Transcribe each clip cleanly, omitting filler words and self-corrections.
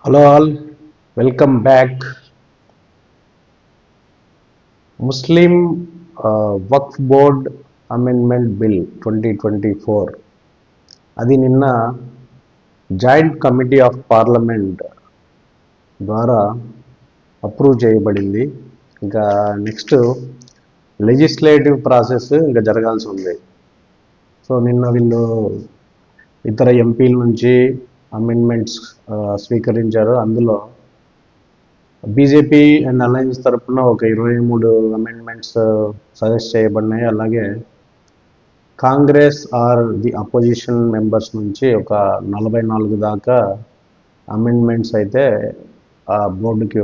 Hello all, welcome back. Muslim Waqf Board Amendment Bill 2024 అది నిన్న joint committee of parliament ద్వారా approve చేయబడింది. ఇంకా నెక్స్ట్ లెజిస్లేటివ్ ప్రాసెస్ ఇంకా జరగాల్సి ఉంది. సో నిన్న వీళ్ళు ఇతర ఎంపీల నుంచి అమెండ్మెంట్స్ స్వీకరించారు. అందులో బీజేపీ అండ్ అలయన్స్ తరఫున ఒక 23 అమెండ్మెంట్స్ సజెస్ట్ చేయబడినాయి. అలాగే Congress or the opposition members నుంచి ఒక 44 దాకా అమెండ్మెంట్స్ అయితే ఆ బోర్డుకి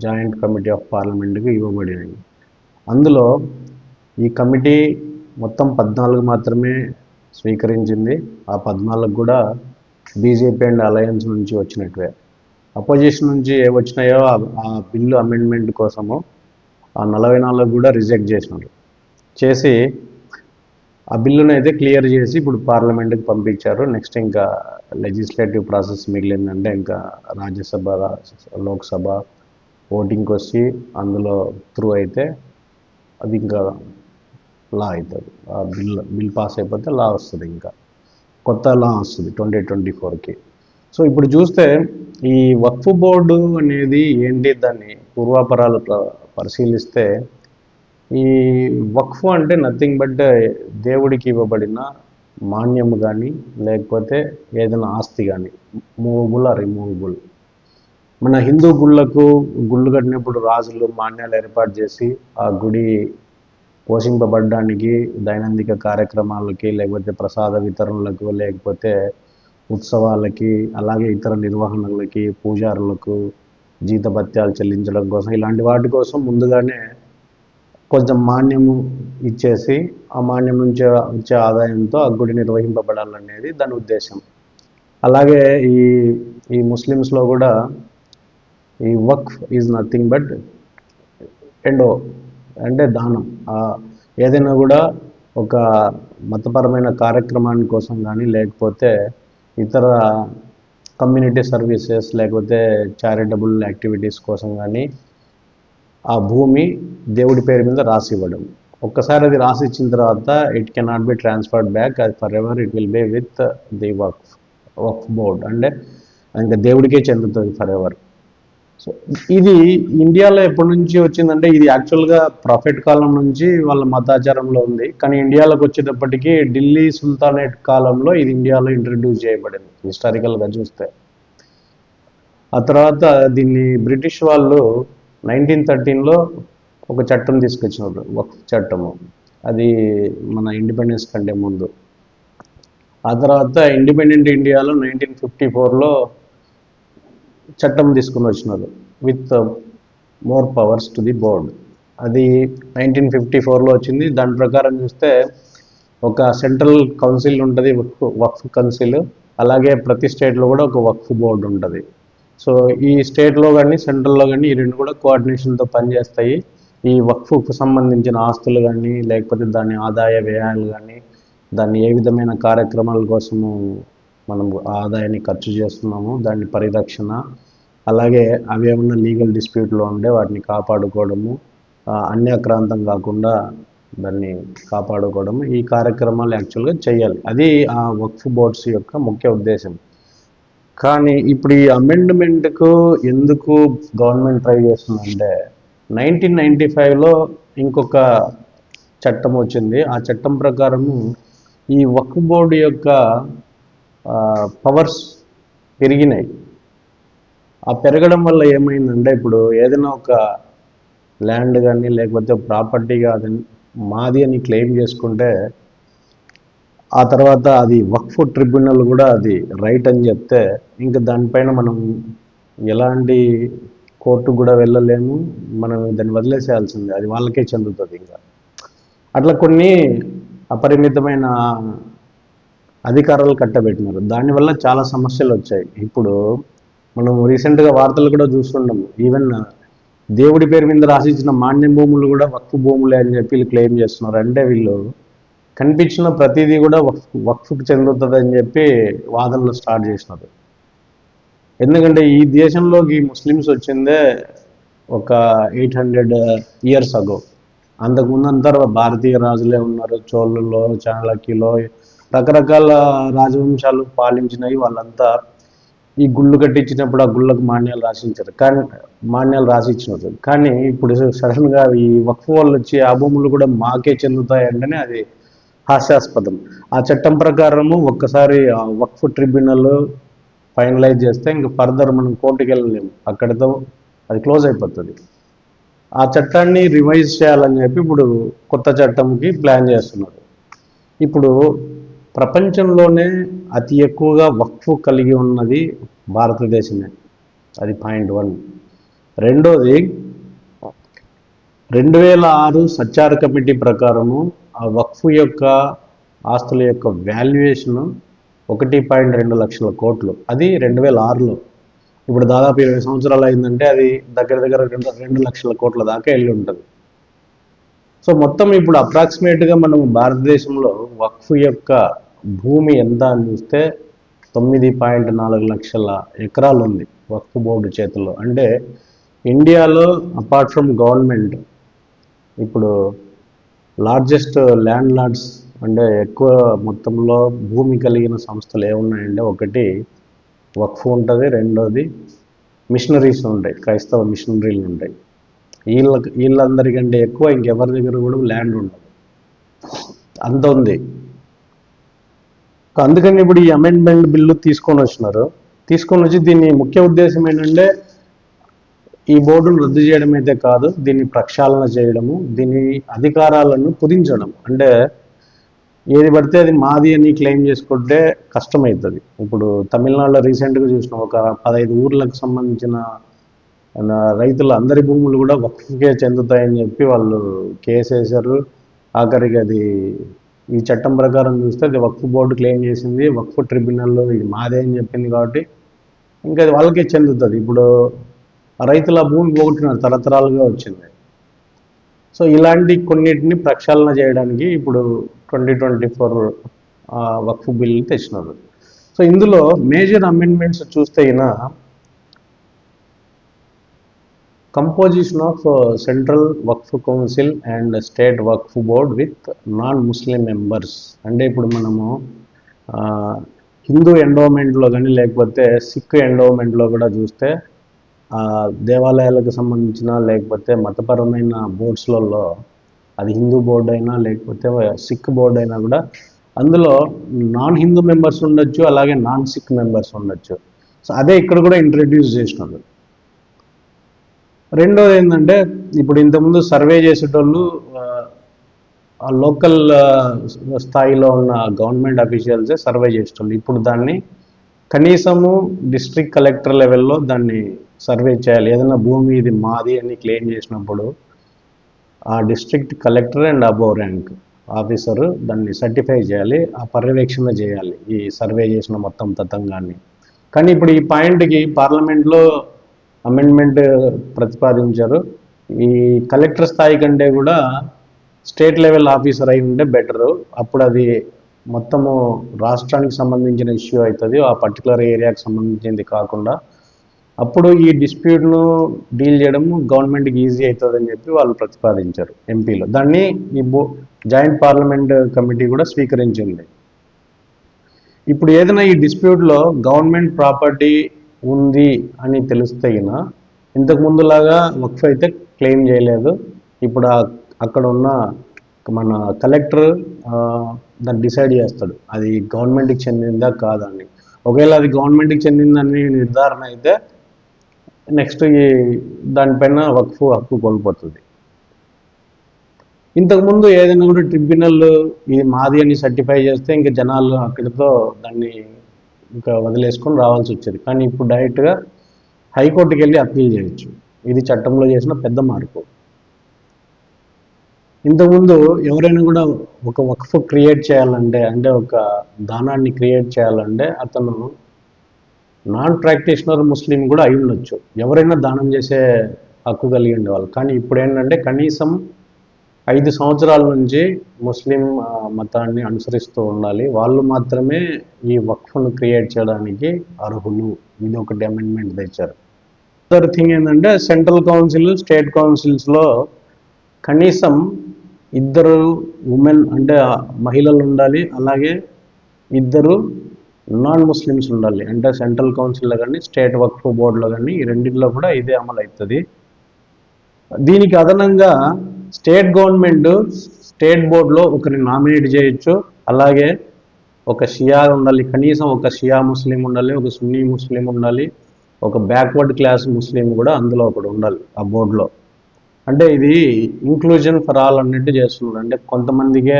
జాయింట్ కమిటీ ఆఫ్ పార్లమెంట్కి ఇవ్వబడినాయి. అందులో ఈ కమిటీ మొత్తం 14 మాత్రమే స్వీకరించింది. ఆ 14 కూడా బీజేపీ అండ్ అలయన్స్ నుంచి వచ్చినట్వే. అపోజిషన్ నుంచి ఏ వచ్చినాయో ఆ బిల్లు అమెండ్మెంట్ కోసము ఆ 44 కూడా రిజెక్ట్ చేసి ఆ బిల్లును అయితే క్లియర్ చేసి ఇప్పుడు పార్లమెంట్కి పంపించారు. నెక్స్ట్ ఇంకా లెజిస్లేటివ్ ప్రాసెస్ మిగిలిందంటే ఇంకా రాజ్యసభ, లోక్సభ ఓటింగ్కి వచ్చి అందులో త్రూ అయితే అది ఇంకా లా అవుతుంది. ఆ బిల్ పాస్ అయిపోతే లా వస్తుంది, ఇంకా కొత్త లా వస్తుంది 2024కి. సో ఇప్పుడు చూస్తే ఈ వక్ఫ్ బోర్డు అనేది ఏంటి, దాన్ని పూర్వాపరాలు పరిశీలిస్తే ఈ వక్ఫ్ అంటే నథింగ్ బట్ దేవుడికి ఇవ్వబడిన మాన్యము కానీ లేకపోతే ఏదైనా ఆస్తి కానీ, మూవబుల్ ఆర్ రిమూవబుల్. మన హిందూ గుళ్ళు కట్టినప్పుడు రాజులు మాన్యాలు ఏర్పాటు చేసి ఆ గుడి పోషింపబడడానికి దైనందిక కార్యక్రమాలకి లేకపోతే ప్రసాద వితరణలకు లేకపోతే ఉత్సవాలకి అలాగే ఇతర నిర్వహణలకి పూజారులకు జీతభత్యాలు చెల్లించడం కోసం ఇలాంటి వాటి కోసం ముందుగానే కొంచెం మాన్యము ఇచ్చేసి ఆ మాన్యం నుంచి వచ్చే ఆదాయంతో ఆ గుడి నిర్వహింపబడాలనేది దాని ఉద్దేశం. అలాగే ఈ ఈ ముస్లిమ్స్లో కూడా ఈ వక్ఫ్ ఈజ్ నథింగ్ బట్ ఎండో అంటే దానం. ఏదైనా కూడా ఒక మతపరమైన కార్యక్రమాన్ని కోసం కానీ లేకపోతే ఇతర కమ్యూనిటీ సర్వీసెస్ లేకపోతే చారిటబుల్ యాక్టివిటీస్ కోసం కానీ ఆ భూమి దేవుడి పేరు మీద రాసి ఇవ్వడం. ఒక్కసారి అది రాసి ఇచ్చిన తర్వాత it cannot be transferred back, అది forever it will be with the Waqf board. అంటే ఇంకా దేవుడికే చెందుతుంది ఫర్ ఎవర్. సో ఇది ఇండియాలో ఎప్పటి నుంచి వచ్చిందంటే ఇది యాక్చువల్గా ప్రాఫిట్ కాలం నుంచి వాళ్ళ మతాచారంలో ఉంది. కానీ ఇండియాలోకి వచ్చేటప్పటికి ఢిల్లీ సుల్తానేట్ కాలంలో ఇది ఇండియాలో ఇంట్రడ్యూస్ చేయబడింది హిస్టారికల్గా చూస్తే. ఆ తర్వాత దీన్ని బ్రిటిష్ వాళ్ళు 1913లో ఒక చట్టం తీసుకొచ్చినారు, వక్ఫ్ చట్టము. అది మన ఇండిపెండెన్స్ కంటే ముందు. ఆ తర్వాత ఇండిపెండెంట్ ఇండియాలో 1954లో చట్టం తీసుకుని వచ్చినారు with more powers to the board. అది 1954లో వచ్చింది. దాని ప్రకారం చూస్తే ఒక సెంట్రల్ కౌన్సిల్ ఉంటుంది, వక్ఫ్ కౌన్సిల్. అలాగే ప్రతి స్టేట్లో కూడా ఒక వక్ఫ్ బోర్డు ఉంటుంది. సో ఈ స్టేట్లో కానీ సెంట్రల్లో కానీ ఈ రెండు కూడా కోఆర్డినేషన్తో పనిచేస్తాయి. ఈ వక్ఫ్కు సంబంధించిన ఆస్తులు కానీ లేకపోతే దాని ఆదాయ వ్యయాలు కానీ దాన్ని ఏ విధమైన కార్యక్రమాల కోసము మనం ఆదాయాన్ని ఖర్చు చేస్తున్నాము, దాని పరిరక్షణ, అలాగే అవి ఏమన్నా లీగల్ డిస్ప్యూట్లో ఉండే వాటిని కాపాడుకోవడము, అన్యాక్రాంతం కాకుండా దాన్ని కాపాడుకోవడము, ఈ కార్యక్రమాలు యాక్చువల్గా చేయాలి. అది ఆ వక్ఫ్ బోర్డ్స్ యొక్క ముఖ్య ఉద్దేశం. కానీ ఇప్పుడు ఈ అమెండ్మెంట్కు ఎందుకు గవర్నమెంట్ ట్రై చేస్తుందంటే 1995లో ఇంకొక చట్టం వచ్చింది. ఆ చట్టం ప్రకారము ఈ వక్ఫ్ బోర్డు యొక్క పవర్స్ పెరిగినాయి. ఆ పెరగడం వల్ల ఏమైందంటే ఇప్పుడు ఏదైనా ఒక ల్యాండ్ కానీ లేకపోతే ప్రాపర్టీ కానీ మాది అని క్లెయిమ్ చేసుకుంటే ఆ తర్వాత అది వక్ఫ్ ట్రిబ్యునల్ కూడా అది రైట్ అని చెప్తే ఇంకా దానిపైన మనం ఎలాంటి కోర్టు కూడా వెళ్ళలేము, మనం దాన్ని వదిలేసేయాల్సిందే, అది వాళ్ళకే చెందుతుంది. ఇంకా అట్లా కొన్ని అపరిమితమైన అధికారాలు కట్టబెట్టినారు. దానివల్ల చాలా సమస్యలు వచ్చాయి. ఇప్పుడు మనం రీసెంట్గా వార్తలు కూడా చూస్తున్నాము. ఈవెన్ దేవుడి పేరు మీద రాసిచ్చిన మాన్యం భూములు కూడా వక్ఫ్ భూములే అని చెప్పి వీళ్ళు క్లెయిమ్ చేస్తున్నారు. అంటే వీళ్ళు కనిపించిన ప్రతిదీ కూడా వక్ఫ్కి చెందుతుంది అని చెప్పి వాదనలు స్టార్ట్ చేసినారు. ఎందుకంటే ఈ దేశంలోకి ముస్లిమ్స్ వచ్చిందే ఒక 800 years అగో. అంతకుముందు అంతా భారతీయ రాజులే ఉన్నారు. చోళులో, చాళక్యులో రకరకాల రాజవంశాలు పాలించినవి. వాళ్ళంతా ఈ గుళ్ళు కట్టించినప్పుడు ఆ గుళ్ళకు మాన్యాలు రాసిచ్చినారు. కానీ ఇప్పుడు సడన్గా ఈ వక్ఫ్ వాళ్ళు వచ్చి ఆ భూములు కూడా మాకే చెందుతాయి అంటేనే అది హాస్యాస్పదం. ఆ చట్టం ప్రకారము ఒక్కసారి ఆ వక్ఫ్ ట్రిబ్యునల్ ఫైనలైజ్ చేస్తే ఇంక ఫర్దర్ మనం కోర్టుకి వెళ్ళలేము, అక్కడితో అది క్లోజ్ అయిపోతుంది. ఆ చట్టాన్ని రివైజ్ చేయాలని చెప్పి ఇప్పుడు కొత్త చట్టంకి ప్లాన్ చేస్తున్నారు. ఇప్పుడు ప్రపంచంలోనే అతి ఎక్కువగా వక్ఫ్ కలిగి ఉన్నది భారతదేశమే. అది పాయింట్ 1. రెండోది, 2006 సచ్చార్ కమిటీ ప్రకారము ఆ వక్ఫ్ యొక్క ఆస్తుల యొక్క వాల్యుయేషన్ 1.2 లక్షల కోట్లు. అది 2006లో. ఇప్పుడు దాదాపు 20 సంవత్సరాలు అయిందంటే అది దగ్గర దగ్గర 2 లక్షల కోట్ల దాకా వెళ్ళి ఉంటుంది. సో మొత్తం ఇప్పుడు అప్రాక్సిమేట్గా మనం భారతదేశంలో వక్ఫ్ యొక్క భూమి ఎంత అని చూస్తే 9.4 లక్షల ఎకరాలు ఉంది వక్ఫ్ బోర్డు చేతుల్లో. అంటే ఇండియాలో అపార్ట్ ఫ్రమ్ గవర్నమెంట్ ఇప్పుడు లార్జెస్ట్ ల్యాండ్ లార్డ్స్ అంటే ఎక్కువ మొత్తంలో భూమి కలిగిన సంస్థలు ఏమున్నాయంటే, ఒకటి వక్ఫ్ ఉంటుంది, రెండోది మిషనరీస్ ఉంటాయి, క్రైస్తవ మిషనరీలు ఉంటాయి. వీళ్ళందరికంటే ఎక్కువ ఇంకెవరి దగ్గర కూడా ల్యాండ్ ఉండదు, అంత ఉంది. అందుకని ఇప్పుడు ఈ అమెండ్మెంట్ బిల్లు తీసుకొని వచ్చి దీని ముఖ్య ఉద్దేశం ఏంటంటే ఈ బోర్డును రద్దు చేయడం అయితే కాదు, దీన్ని ప్రక్షాళన చేయడము, దీని అధికారాలను కుదించడం. అంటే ఏది పడితే అది మాది అని క్లెయిమ్ చేసుకుంటే కష్టమవుతుంది. ఇప్పుడు తమిళనాడులో రీసెంట్గా చూసిన ఒక 15 ఊర్లకు సంబంధించిన రైతుల అందరి భూములు కూడా వక్ఫ్కే చెందుతాయని చెప్పి వాళ్ళు కేసు వేశారు. ఆఖరికి అది ఈ చట్టం ప్రకారం చూస్తే అది వక్ఫ్ బోర్డు క్లెయిమ్ చేసింది, వక్ఫ్ ట్రిబ్యునల్లో ఇది మాదే అని చెప్పింది కాబట్టి ఇంకా అది వాళ్ళకే చెందుతుంది. ఇప్పుడు రైతుల భూమి పోగొట్టిన తరతరాలుగా వచ్చింది. సో ఇలాంటి కొన్నిటిని ప్రక్షాళన చేయడానికి ఇప్పుడు 2024 వక్ఫ్ బిల్ తెచ్చినారు. సో ఇందులో మేజర్ అమెండ్మెంట్స్ చూస్తే composition of central Waqf council and state Waqf board with non Muslim members. అంటే ఇప్పుడు మనము హిందూ ఎండోమెంట్లో కానీ లేకపోతే సిక్ ఎండోమెంట్లో కూడా చూస్తే దేవాలయాలకు సంబంధించిన లేకపోతే మతపరమైన బోర్డ్స్లలో అది హిందూ బోర్డు అయినా లేకపోతే సిక్ బోర్డు అయినా కూడా అందులో నాన్ హిందూ మెంబర్స్ ఉండొచ్చు, అలాగే నాన్ సిక్ మెంబర్స్ ఉండొచ్చు. సో అదే ఇక్కడ కూడా ఇంట్రడ్యూస్ చేసినారు. రెండోది ఏంటంటే ఇప్పుడు ఇంతకుముందు సర్వే చేసేటోళ్ళు లోకల్ స్థాయిలో ఉన్న గవర్నమెంట్ అఫీషియల్సే సర్వే చేసేటోళ్ళు. ఇప్పుడు దాన్ని కనీసము డిస్ట్రిక్ట్ కలెక్టర్ లెవెల్లో దాన్ని సర్వే చేయాలి. ఏదైనా భూమి ఇది మాది అని క్లెయిమ్ చేసినప్పుడు ఆ district collector and above rank officer దాన్ని సర్టిఫై చేయాలి, ఆ పర్యవేక్షణ చేయాలి ఈ సర్వే చేసిన మొత్తం తతంగాన్ని. కానీ ఇప్పుడు ఈ పాయింట్కి పార్లమెంట్లో అమెండ్మెంట్ ప్రతిపాదించారు. ఈ కలెక్టర్ స్థాయి కంటే కూడా స్టేట్ లెవెల్ ఆఫీసర్ అయి ఉంటే బెటరు. అప్పుడు అది మొత్తము రాష్ట్రానికి సంబంధించిన ఇష్యూ అవుతుంది, ఆ పర్టికులర్ ఏరియాకి సంబంధించింది కాకుండా. అప్పుడు ఈ డిస్ప్యూట్ను డీల్ చేయడం గవర్నమెంట్కి ఈజీ అవుతుందని చెప్పి వాళ్ళు ప్రతిపాదించారు ఎంపీలో. దాన్ని ఈ జాయింట్ పార్లమెంట్ కమిటీ కూడా స్వీకరించింది. ఇప్పుడు ఏదైనా ఈ డిస్ప్యూట్లో గవర్నమెంట్ ప్రాపర్టీ ఉంది అని తెలిస్తే ఇంతకు ముందులాగా వక్ఫ్ అయితే క్లెయిమ్ చేయలేదు. ఇప్పుడు అక్కడ ఉన్న మన కలెక్టర్ దాన్ని డిసైడ్ చేస్తాడు అది గవర్నమెంట్కి చెందిందా కాదని. ఒకవేళ అది గవర్నమెంట్కి చెందిందని నిర్ధారణ అయితే నెక్స్ట్ దానిపైన వక్ఫ్ హక్కు కోల్పోతుంది. ఇంతకుముందు ఏదైనా కూడా ట్రిబ్యునల్ ఇది మాది అని సర్టిఫై చేస్తే ఇంకా జనాలు అక్కడితో దాన్ని ఇంకా వదిలేసుకొని రావాల్సి వచ్చేది. కానీ ఇప్పుడు డైరెక్ట్గా హైకోర్టుకి వెళ్ళి అప్పీల్ చేయొచ్చు. ఇది చట్టంలో చేసిన పెద్ద మార్పు. ఇంతకుముందు ఎవరైనా కూడా ఒక వక్ఫ్ క్రియేట్ చేయాలంటే, అంటే ఒక దానాన్ని క్రియేట్ చేయాలంటే అతను నాన్ ప్రాక్టీషనర్ ముస్లిం కూడా అయి ఉండొచ్చు, ఎవరైనా దానం చేసే హక్కు కలిగి ఉండేవాళ్ళు. కానీ ఇప్పుడు ఏంటంటే కనీసం 5 సంవత్సరాల నుంచి ముస్లిం మతాన్ని అనుసరిస్తూ ఉండాలి. వాళ్ళు మాత్రమే ఈ వక్ఫ్ను క్రియేట్ చేయడానికి అర్హులు. ఇది ఒకటి అమెండ్మెంట్ తెచ్చారు. అదర్ థింగ్ ఏంటంటే సెంట్రల్ కౌన్సిల్, స్టేట్ కౌన్సిల్స్లో కనీసం 2 ఉమెన్ అంటే మహిళలు ఉండాలి. అలాగే 2 నాన్ ముస్లిమ్స్ ఉండాలి. అంటే సెంట్రల్ కౌన్సిల్లో కానీ, స్టేట్ వక్ఫ్ బోర్డులో కానీ ఈ రెండింటిలో కూడా ఇదే అమలు అవుతుంది. దీనికి అదనంగా స్టేట్ గవర్నమెంట్ స్టేట్ బోర్డులో ఒకరిని నామినేట్ చేయొచ్చు. అలాగే ఒక షియా ఉండాలి, కనీసం ఒక షియా ముస్లిం ఉండాలి, ఒక సున్నీ ముస్లిం ఉండాలి, ఒక బ్యాక్వర్డ్ క్లాస్ ముస్లిం కూడా అందులో ఒకడు ఉండాలి ఆ బోర్డులో. అంటే ఇది ఇంక్లూజన్ ఫర్ ఆల్ అన్నట్టు చేస్తున్నారు. అంటే కొంతమందికే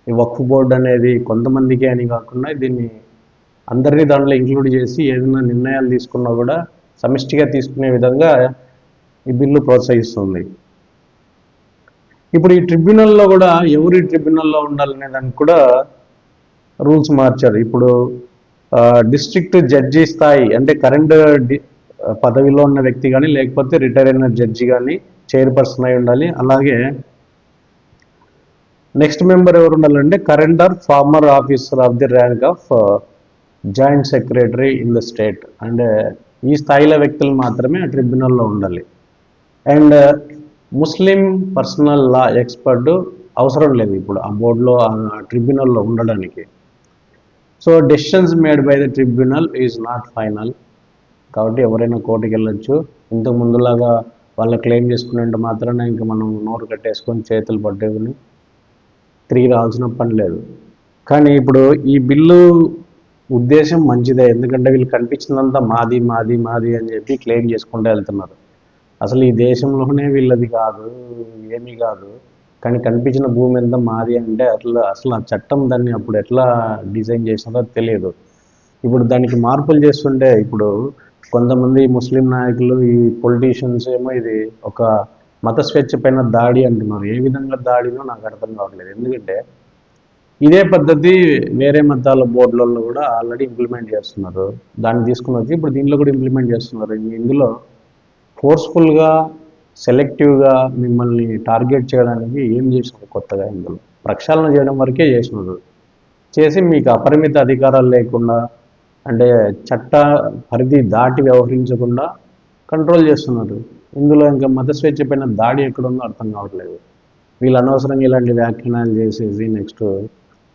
ఈ వక్ఫ్ బోర్డు అనేది కొంతమందికే అని కాకుండా దీన్ని అందరినీ దాంట్లో ఇంక్లూడ్ చేసి ఏదైనా నిర్ణయాలు తీసుకున్నా కూడా సమిష్టిగా తీసుకునే విధంగా ఈ బిల్లు ప్రోత్సహిస్తుంది. ఇప్పుడు ఈ ట్రిబ్యునల్లో కూడా ఎవరి ట్రిబ్యునల్లో ఉండాలనే దానికి కూడా రూల్స్ మార్చారు. ఇప్పుడు డిస్ట్రిక్ట్ జడ్జి స్థాయి అంటే కరెంట్ పదవిలో ఉన్న వ్యక్తి కానీ లేకపోతే రిటైర్ అయిన జడ్జి కానీ చైర్పర్సన్ అయి ఉండాలి. అలాగే నెక్స్ట్ మెంబర్ ఎవరు ఉండాలంటే current or former officer of the rank of joint secretary in the state. అంటే ఈ స్థాయిలో వ్యక్తులు మాత్రమే ఆ ట్రిబ్యునల్లో ఉండాలి. And Muslim personal law expert అవసరం లేదు ఇప్పుడు ఆ బోర్డులో, ఆ ట్రిబ్యునల్లో ఉండడానికి. So decisions made by the tribunal is not final. కాబట్టి ఎవరైనా కోర్టుకి వెళ్ళొచ్చు. ఇంతకు ముందులాగా వాళ్ళు క్లెయిమ్ చేసుకునేంత మాత్రాన ఇంకా మనం నోరు కట్టేసుకొని చేతులు పట్టుకుని తిరిగి రావాల్సిన పని లేదు. కానీ ఇప్పుడు ఈ బిల్లు ఉద్దేశం మంచిదే. ఎందుకంటే వీళ్ళు కనిపించిందంతా మాది మాది మాది అని చెప్పి క్లెయిమ్ చేసుకుంటూ వెళ్తున్నారు. అసలు ఈ దేశంలోనే వీళ్ళది కాదు, ఏమీ కాదు. కానీ కనిపించిన భూమి ఎంత మాది అంటే అసలు ఆ చట్టం దాన్ని అప్పుడు ఎట్లా డిజైన్ చేసినారో తెలియదు. ఇప్పుడు దానికి మార్పులు చేస్తుంటే ఇప్పుడు కొంతమంది ముస్లిం నాయకులు, ఈ పొలిటీషియన్స్ ఏమో ఇది ఒక మత స్వేచ్ఛ పైన దాడి అంటున్నారు. ఏ విధంగా దాడినో నాకు అర్థం కావట్లేదు. ఎందుకంటే ఇదే పద్ధతి వేరే మతాల బోర్డులలో కూడా ఆల్రెడీ ఇంప్లిమెంట్ చేస్తున్నారు. దాన్ని తీసుకుని వచ్చి ఇప్పుడు దీనిలో కూడా ఇంప్లిమెంట్ చేస్తున్నారు. ఇందులో ఫోర్స్ఫుల్గా, సెలెక్టివ్గా మిమ్మల్ని టార్గెట్ చేయడానికి ఏం చేసినారు కొత్తగా? ఇందులో ప్రక్షాళన చేయడం వరకే చేసినారు. చేసి మీకు అపరిమిత అధికారాలు లేకుండా అంటే చట్ట పరిధి దాటి వ్యవహరించకుండా కంట్రోల్ చేస్తున్నారు. ఇందులో ఇంకా మత స్వేచ్ఛ పైన దాడి ఎక్కడుందో అర్థం కావట్లేదు. వీళ్ళు అనవసరంగా ఇలాంటి వ్యాఖ్యానాలు చేసేసి నెక్స్ట్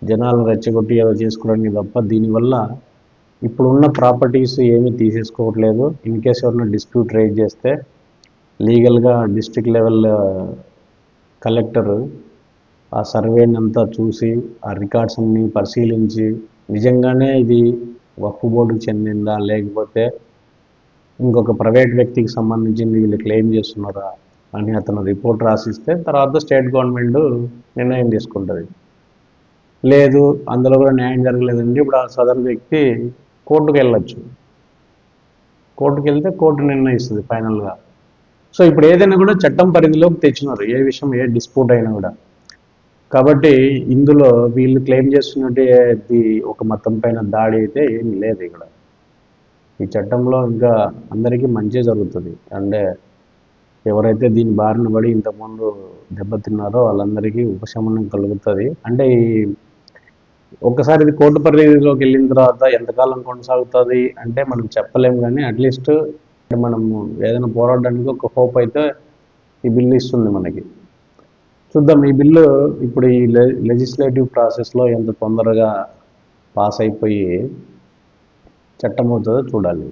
జనాలను రెచ్చగొట్టి ఏదో చేసుకోవడానికి తప్ప దీనివల్ల ఇప్పుడున్న ప్రాపర్టీస్ ఏమీ తీసేసుకోవట్లేదు. ఇన్ కేస్ ఎవరైనా డిస్ప్యూట్ రైజ్ చేస్తే లీగల్గా డిస్ట్రిక్ట్ లెవెల్ కలెక్టర్ ఆ సర్వేని అంతా చూసి ఆ రికార్డ్స్ అన్ని పరిశీలించి నిజంగానే ఇది వక్ఫ్ బోర్డుకు చెందిందా లేకపోతే ఇంకొక ప్రైవేట్ వ్యక్తికి సంబంధించింది వీళ్ళు క్లెయిమ్ చేస్తున్నారా అని అతను రిపోర్ట్ రాసిస్తే తర్వాత స్టేట్ గవర్నమెంట్ నిర్ణయం తీసుకుంటుంది. లేదు అందులో కూడా న్యాయం జరగలేదండి, ఇప్పుడు ఆ సదరు వ్యక్తి కోర్టుకు వెళ్ళొచ్చు. కోర్టుకు వెళ్తే కోర్టు నిర్ణయిస్తుంది ఫైనల్గా. సో ఇప్పుడు ఏదైనా కూడా చట్టం పరిధిలోకి తెచ్చినారు, ఏ విషయం ఏ డిస్ప్యూట్ అయినా కూడా. కాబట్టి ఇందులో వీళ్ళు క్లెయిమ్ చేస్తున్నట్టు ఒక మతం పైన దాడి అయితే ఏమి లేదు ఇక్కడ. ఈ చట్టంలో ఇంకా అందరికీ మంచి జరుగుతుంది. అంటే ఎవరైతే దీని బారిన పడి ఇంతకుముందు దెబ్బతిన్నారో వాళ్ళందరికీ ఉపశమనం కలుగుతుంది. అంటే ఈ ఒక్కసారి ఇది కోర్టు పరిధిలోకి వెళ్ళిన తర్వాత ఎంతకాలం కొనసాగుతుంది అంటే మనం చెప్పలేము. కానీ అట్లీస్ట్ మనము ఏదైనా పోరాడడానికి ఒక హోప్ అయితే ఈ బిల్లు ఇస్తుంది మనకి. చూద్దాం ఈ బిల్లు ఇప్పుడు ఈ లెజిస్లేటివ్ ప్రాసెస్లో ఎంత తొందరగా పాస్ అయిపోయి చట్టం అవుతుందో చూడాలి.